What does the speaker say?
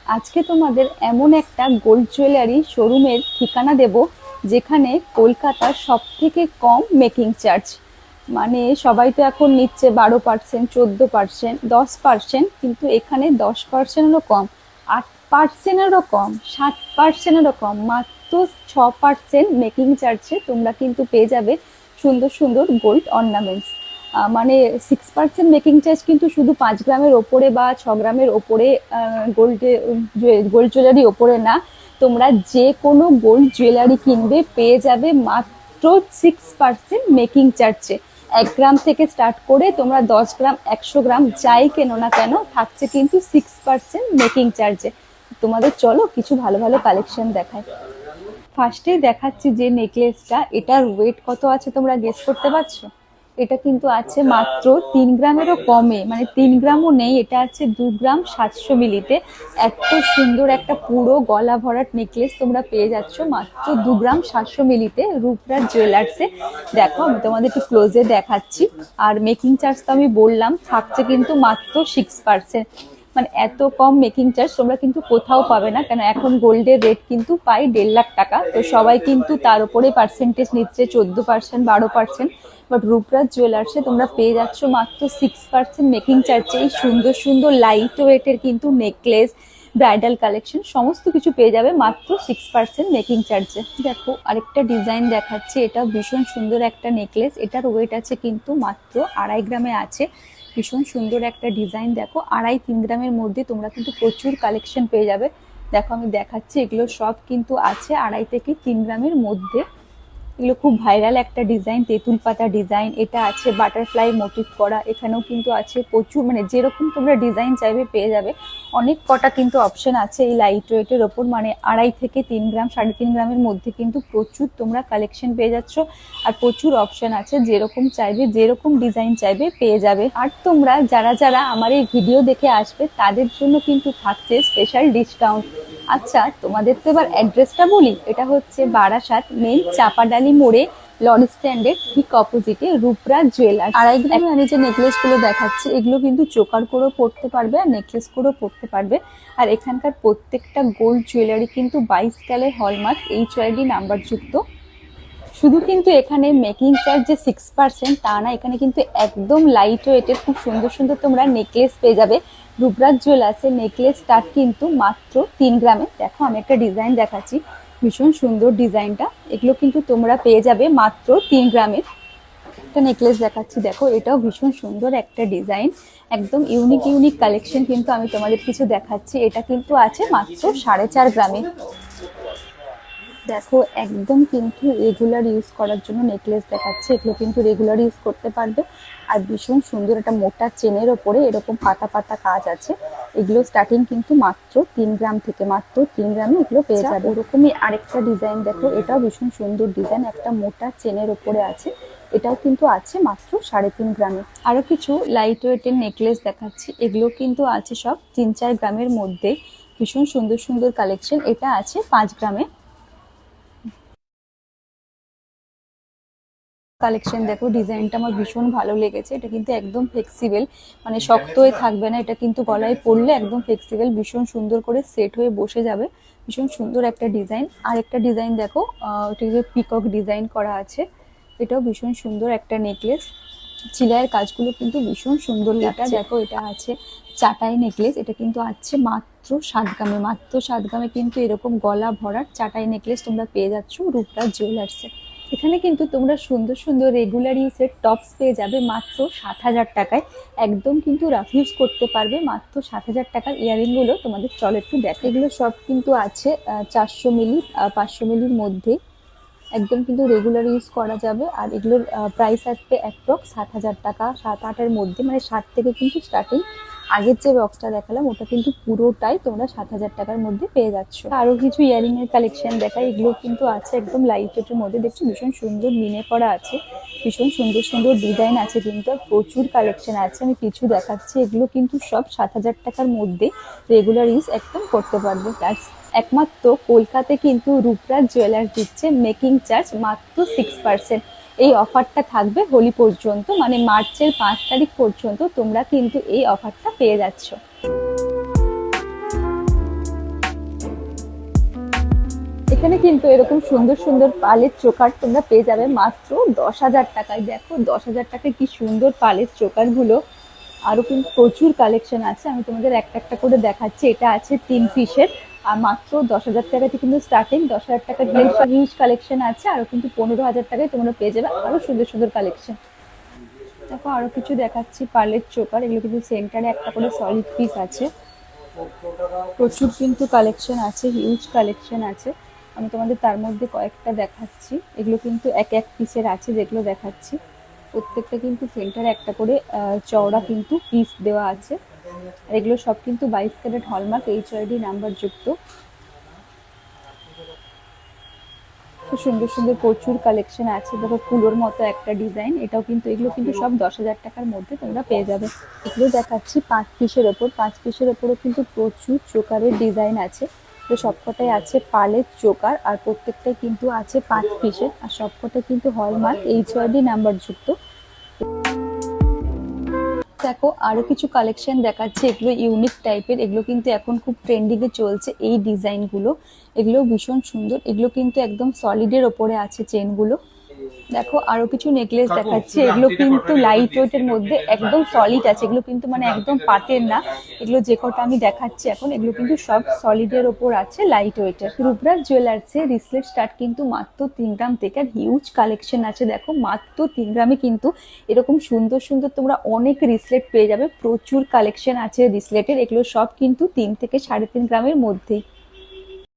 আজকে তোমাদের এমন একটা গোল্ড জুয়েলারি শোরুমের ঠিকানা দেব যেখানে কলকাতার সব থেকে কম মেকিং চার্জ। মানে সবাই তো এখন নিচ্ছে 12%, 14%, 10%, কিন্তু এখানে 10%-এরও কম, 8%-এরও কম, 7%-এরও কম, মাত্র 6% মেকিং চার্জে তোমরা কিন্তু পেয়ে যাবে সুন্দর সুন্দর গোল্ড অর্নামেন্টস। মানে 6% মেকিং চার্জ কিন্তু শুধু 5 গ্রামের ওপরে বা 6 গ্রামের ওপরে গোল্ড জুয়েলারি ওপরে না, তোমরা যে কোনো গোল্ড জুয়েলারি কিনবে পেয়ে যাবে মাত্র 6% মেকিং চার্জে। 1 গ্রাম থেকে স্টার্ট করে তোমরা 10 গ্রাম, 100 গ্রাম যাই কেনো না কেন থাকছে কিন্তু 6% মেকিং চার্জে। তোমাদের চলো কিছু ভালো ভালো কালেকশন দেখায়। ফার্স্টেই দেখাচ্ছি যে নেকলেসটা, এটার ওয়েট কত আছে তোমরা গেস করতে পারছো? এটা কিন্তু আছে মাত্র 3 গ্রামেরও কমে, মানে 3 গ্রামও নেই, এটা আছে 2 গ্রাম 700 মিলিতে। এত সুন্দর একটা পুরো গলা ভরাট নেকলেস তোমরা পেয়ে যাচ্ছ মাত্র 2 গ্রাম 700 মিলিতে রূপরাজ জুয়েলার্সে। দেখো আমি তোমাদের একটু ক্লোজে দেখাচ্ছি। আর মেকিং চার্জ তো আমি বললাম থাকছে কিন্তু মাত্র 6%। মানে এত কম মেকিং চার্জ তোমরা কিন্তু কোথাও পাবে না, কেন এখন গোল্ডের রেট কিন্তু পাই 1.5 লাখ টাকা, তো সবাই কিন্তু তার উপরে পার্সেন্টেজ নিচ্ছে 14%, 12%। বাট রূপরাজ জুয়েলার্সে তোমরা পেয়ে যাচ্ছ মাত্র 6% মেকিং চার্জে এই সুন্দর সুন্দর লাইট ওয়েটের কিন্তু নেকলেস, ব্রাইডাল কালেকশন সমস্ত কিছু পেয়ে যাবে মাত্র 6% মেকিং চার্জে। দেখো আরেকটা ডিজাইন দেখাচ্ছি, এটা ভীষণ সুন্দর একটা নেকলেস, এটার ওয়েট আছে কিন্তু মাত্র 2.5 গ্রামে আছে। ভীষণ সুন্দর একটা ডিজাইন, দেখো 2.5-3 গ্রামের মধ্যে তোমরা কিন্তু প্রচুর কালেকশন পেয়ে যাবে। দেখো আমি দেখাচ্ছি, এগুলো সব কিন্তু আছে 2.5 থেকে 3 গ্রামের মধ্যে। এগুলো খুব ভাইরাল একটা ডিজাইন, তেঁতুল পাতা ডিজাইন, এটা আছে বাটারফ্লাই মোটিভ করা, এখানেও কিন্তু আছে প্রচুর, মানে যেরকম তোমরা ডিজাইন চাইবে পেয়ে যাবে। অনেক কটা কিন্তু অপশন আছে এই লাইট ওয়েটের ওপর, মানে 2.5 থেকে 3 গ্রাম, 3.5 গ্রামের মধ্যে কিন্তু প্রচুর তোমরা কালেকশন পেয়ে যাচ্ছ। আর প্রচুর অপশন আছে, যেরকম চাইবে যেরকম ডিজাইন চাইবে পেয়ে যাবে। আর তোমরা যারা যারা আমার এই ভিডিও দেখে আসবে তাদের জন্য কিন্তু থাকছে স্পেশাল ডিসকাউন্ট। আচ্ছা তোমাদের তো এবার অ্যাড্রেসটা বলি, এটা হচ্ছে বারাসাত মেন চাপাডালি মোড়ে লরি স্ট্যান্ডের ঠিক অপোজিটে রূপরাজ জুয়েলার্স। 2.5 গ্রামে আমি যে নেকলেসগুলো দেখাচ্ছি এগুলো কিন্তু চোকার করেও পরতে পারবে আর নেকলেস করেও পরতে পারবে। আর এখানকার প্রত্যেকটা গোল্ড জুয়েলারি কিন্তু 22 ক্যারেট হলমার্ক HYD নাম্বার যুক্ত। শুধু কিন্তু এখানে মেকিং চার্জ যে 6% তা না, এখানে কিন্তু একদম লাইট ওয়েটের খুব সুন্দর সুন্দর তোমরা নেকলেস পেয়ে যাবে। রূপরাজ জুয়েলার্সের নেকলেস স্টার্ট কিন্তু মাত্র 3 গ্রামে। দেখো আমি একটা ডিজাইন দেখাচ্ছি, ভীষণ সুন্দর ডিজাইনটা, এগুলো কিন্তু তোমরা পেয়ে যাবে মাত্র 3 গ্রামের। একটা নেকলেস দেখাচ্ছি, দেখো এটাও ভীষণ সুন্দর একটা ডিজাইন, একদম ইউনিক ইউনিক কালেকশন কিন্তু আমি তোমাদের কিছু দেখাচ্ছি। এটা কিন্তু আছে মাত্র 4.5 গ্রামে। দেখো একদম কিন্তু রেগুলার ইউজ করার জন্য নেকলেস দেখাচ্ছে, এগুলো কিন্তু রেগুলার ইউজ করতে পারবে। আর ভীষণ সুন্দর একটা মোটা চেনের ওপরে এরকম পাতা পাতা কাজ আছে। এগুলো স্টার্টিং কিন্তু মাত্র 3 গ্রাম থেকে, মাত্র 3 গ্রামে এগুলো পেয়ে যাবে। ওরকমই আরেকটা ডিজাইন দেখো, এটাও ভীষণ সুন্দর ডিজাইন, একটা মোটা চেনের ওপরে আছে, এটাও কিন্তু আছে মাত্র 3.5 গ্রামে। আরো কিছু লাইট ওয়েটের নেকলেস দেখাচ্ছি, এগুলো কিন্তু আছে সব 3-4 গ্রামের মধ্যে। ভীষণ সুন্দর সুন্দর কালেকশন, এটা আছে 5 গ্রামে। কালেকশন দেখো, ডিজাইনটা আমার ভীষণ ভালো লেগেছে, এটা কিন্তু একদম ফ্লেক্সিবল, মানে শক্ত হয়ে থাকবে না, এটা কিন্তু গলায় পরলে একদম ফ্লেক্সিবল, ভীষণ সুন্দর করে সেট হয়ে বসে যাবে। ভীষণ সুন্দর একটা ডিজাইন। আর একটা ডিজাইন দেখো, এটা পিকক ডিজাইন করা আছে, এটাও ভীষণ সুন্দর একটা নেকলেস, চিলাইয়ের কাজগুলো কিন্তু ভীষণ সুন্দর লাগছে। দেখো এটা আছে চাটাই নেকলেস, এটা কিন্তু আছে মাত্র 7 গ্রামে, মাত্র 7 গ্রামে কিন্তু এরকম গলা ভরার চাটাই নেকলেস তোমরা পেয়ে যাচ্ছ রূপরাজ জুয়েলার্সে। এখানে কিন্তু তোমরা সুন্দর সুন্দর রেগুলার ইউজের টপস পেয়ে যাবে মাত্র 7,000 টাকায়, একদম কিন্তু রাফ ইউজ করতে পারবে মাত্র 7,000 টাকার। ইয়ারিংগুলো তোমাদের চলে একটু দেখো, এগুলো সব কিন্তু আছে 400 মিলি 500 মিলির মধ্যে, একদম কিন্তু রেগুলার ইউজ করা যাবে। আর এগুলোর প্রাইস আসবে অ্যাপ্রক্স 7,000 টাকা, 7-8-এর মধ্যে, মানে 60 থেকে কিন্তু স্টার্টিং। আগের যে বক্সটা দেখালাম ওটা কিন্তু পুরোটাই তোমরা 7,000 টাকার মধ্যে পেয়ে যাচ্ছ। আরো কিছু ইয়ারিং এর কালেকশন দেখাই, এগুলো কিন্তু আছে একদম লাইট ওয়েটের মধ্যে, দেখছো ভীষণ সুন্দর মিনে করা আছে, ভীষণ সুন্দর সুন্দর ডিজাইন আছে কিন্তু, আর প্রচুর কালেকশন আছে। আমি কিছু দেখাচ্ছি, এগুলো কিন্তু সব 7,000 টাকার মধ্যে রেগুলার ইউজ একদম করতে পারবে। প্লাস একমাত্র কলকাতায় কিন্তু রূপরাজ জুয়েলার্স দিচ্ছে মেকিং চার্জ মাত্র 6%। এই অফারটা থাকবে হোলি পর্যন্ত, মানে মার্চের 5 তারিখ পর্যন্ত তোমরা কিন্তু এই অফারটা পেয়ে যাচ্ছ। এখানে কিন্তু এরকম সুন্দর সুন্দর পালের চোকার তোমরা পেয়ে যাবে মাত্র 10,000 টাকায়। দেখো 10,000 টাকায় কি সুন্দর পালের চোকার গুলো। আরো কিন্তু প্রচুর কালেকশন আছে, আমি তোমাদের একটা একটা করে দেখাচ্ছি। এটা আছে 3 পিসের, আর মাত্র 10,000 টাকাতে কিন্তু স্টার্টিং। 10,000 টাকার হিউজ কালেকশন আছে, আরো কিন্তু 15,000 টাকায় তোমরা পেয়ে যাবে আরো সুন্দর সুন্দর কালেকশন। দেখো আরো কিছু দেখাচ্ছি পার্লের চোকার, এগুলো কিন্তু সেন্টারে একটা করে সলিড পিস আছে। প্রচুর কিন্তু কালেকশন আছে, হিউজ কালেকশন আছে। আমি তোমাদের তার মধ্যে কয়েকটা দেখাচ্ছি। এগুলো কিন্তু এক এক পিসের আছে যেগুলো দেখাচ্ছি। প্রত্যেকটা কিন্তু সেন্টারে একটা করে চওড়া কিন্তু পিস দেওয়া আছে। আর এগুলো সব কিন্তু 22 ক্যারেট হলমার্ক এইচআইডি নাম্বার যুক্ত। খুব সুন্দর সুন্দর প্রচুর কালেকশন আছে। দেখো কুলোর মতো একটা ডিজাইন, এটাও কিন্তু, এগুলো কিন্তু সব 10,000 টাকার মধ্যে তোমরা পেয়ে যাবে। এগুলো দেখাচ্ছি 5 পিসের ওপর। 5 পিসের ওপরও কিন্তু প্রচুর চোকারের ডিজাইন আছে। তো সবকটাই আছে পালের চোকার, আর প্রত্যেকটাই কিন্তু আছে 5 পিসের, আর সবকটাই কিন্তু হলমার্ক এইচআইডি নাম্বার যুক্ত। দেখো আরো কিছু কালেকশন দেখাচ্ছে, এগুলো ইউনিক টাইপের। এগুলো কিন্তু এখন খুব ট্রেন্ডিং এ চলছে এই ডিজাইন গুলো। এগুলো ভীষণ সুন্দর, এগুলো কিন্তু একদম সলিডের ওপরে আছে চেন গুলো। দেখো আরো কিছু নেকলেস দেখাচ্ছি, এগুলো কিন্তু লাইট ওয়েটের মধ্যে একদম সলিড আছে। এগুলো কিন্তু মানে একদম পাটের না, এগুলো যে কটা আমি দেখাচ্ছি এখন এগুলো কিন্তু সব সলিডের ওপর আছে, লাইট ওয়েটের। রুবরাজ জুয়েলার্সে রিসলেট স্টার্ট কিন্তু মাত্র 3 গ্রাম থেকে, আর হিউজ কালেকশন আছে। দেখো মাত্র 3 গ্রামে কিন্তু এরকম সুন্দর সুন্দর তোমরা অনেক রিসলেট পেয়ে যাবে। প্রচুর কালেকশন আছে রিসলেটের, এগুলো সব কিন্তু 3 থেকে 3.5 গ্রামের মধ্যেই।